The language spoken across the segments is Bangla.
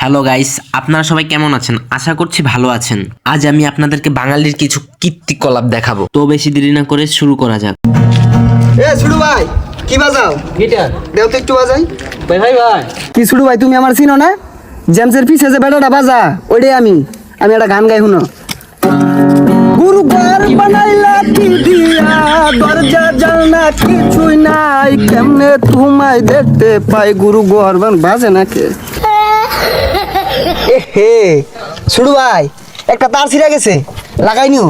হ্যালো গাইস, আপনারা সবাই কেমন আছেন? আশা করছি ভালো আছেন। আজ আমি আপনাদেরকে বাঙালির কিছু কীর্তিকলাপ দেখাবো। তো বেশি দেরি না করে শুরু করা যাক। ছুড়ু ভাই, কি বাজাও? গিটার। দেও তো একটু বাজাই। ভাই কি ছুড়ু ভাই, তুমি আমার চিনো না? জেমসের পিছে যে বেটাটা বাজা, ওইটাই আমি একটা গান গাই শুনো। গুরু ঘর বানাইলা কি দিয়া, দরজা জানলা কিছুই নাই, কেমনে তোমায় দেখতে পাই, গুরু ঘর বাজে নাকি? হে ছুড়ু ভাই, একটা তার ছিঁড়ে গেছে, লাগাই নিও।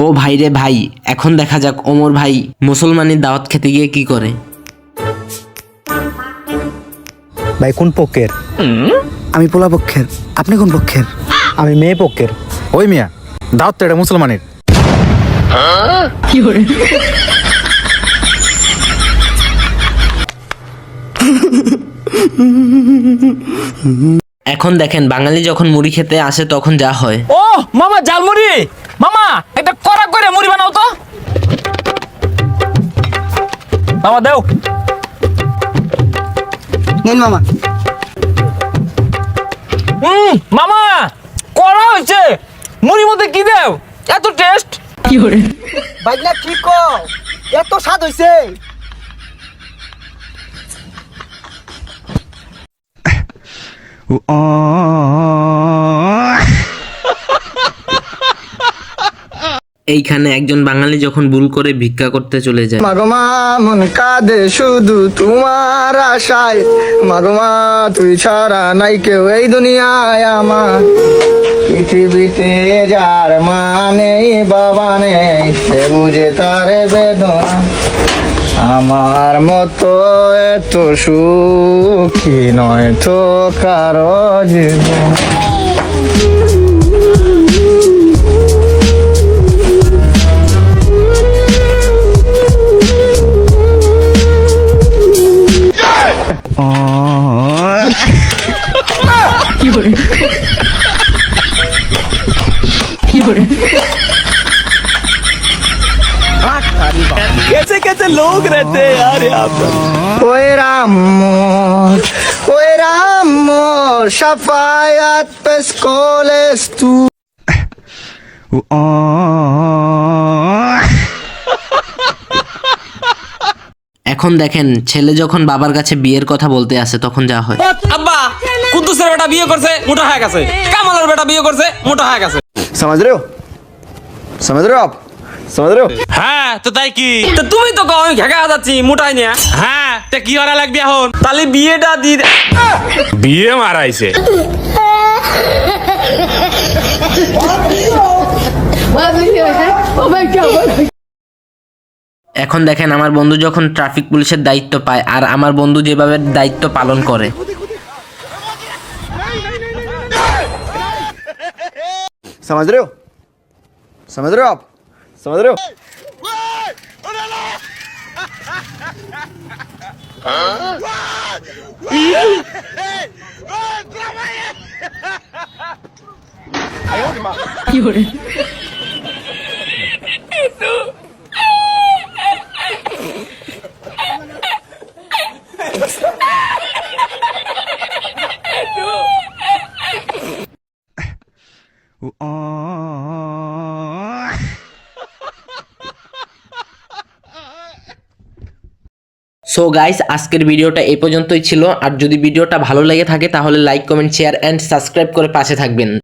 ও ভাই রে ভাই, এখন দেখা যাক ওমর ভাই মুসলমানের দাওয়াত খেতে গিয়ে কি করে। ভাই কোন পক্ষের? আমি পোলা পক্ষের, আপনি কোন পক্ষের? আমি মেয়ে পক্ষের। ওই মিয়া, দাওয়াত তো এটা মুসলমানের। এখন দেখেন বাঙালি যখন মুড়ি খেতে আসে তখন যা হয়। ও মামা জালমুড়ি, মামা একটা কড়া করে মুড়ি বানাও তো। মামা দাও। নেন মামা। মামা কড়া হয়েছে, মুড়ির মধ্যে কি দেও, এত টেস্ট। ভাই না ঠিক কও, এত স্বাদ হইছে। এইখানে একজন বাঙালি যখন ভুল করে ভিক্ষা করতে চলে যায়। মাগমা মন কাঁদে শুধু তোমার আশায়, মাগমা তুই ছাড়া নাই কেউ এই দুনিয়ায় আমার, পৃথিবীতে যার মানে বাবা নেই, সে বুঝে তার বেদনা, আমার মতো এত সুখী নয় তো কারো জীবন। कैसे कैसे लोग रहते हैं यार यहाँ पर। ওই রাম মোর শাফায়াত পেশ কলেস তু। এখন দেখেন ছেলে যখন বাবার কাছে বিয়ের কথা বলতে আসে তখন যা হয়। আব্বা কুদ্দুসের বেটা বিয়ে করছে, মোটা হয়ে গেছে। কামালের বেটা বিয়ে করছে, মোটা হয়ে গেছে। समझ रहे हो? समझ रहे हो आप? समझ रहे हो? হ্যাঁ তো তাই কি, তো তুমি তো কও আমি ঘেঁকা যাচ্ছি মোটাই নিয়ে। হ্যাঁ তে কি করা লাগবে এখন? তাহলে বিয়েটা দি বিয়ে মারাইছে। এখন দেখেন আমার বন্ধু যখন ট্রাফিক পুলিশের দায়িত্ব পায় আর আমার বন্ধু যেভাবে দায়িত্ব পালন করে। समझ रहे हो? समझ रहे हो आप? समझ रहे हो? সো গাইস, আজকের ভিডিওটা এই পর্যন্তই ছিল। আর যদি ভিডিওটা ভালো লেগে থাকে তাহলে like, comment, share and subscribe করে পাশে থাকবেন।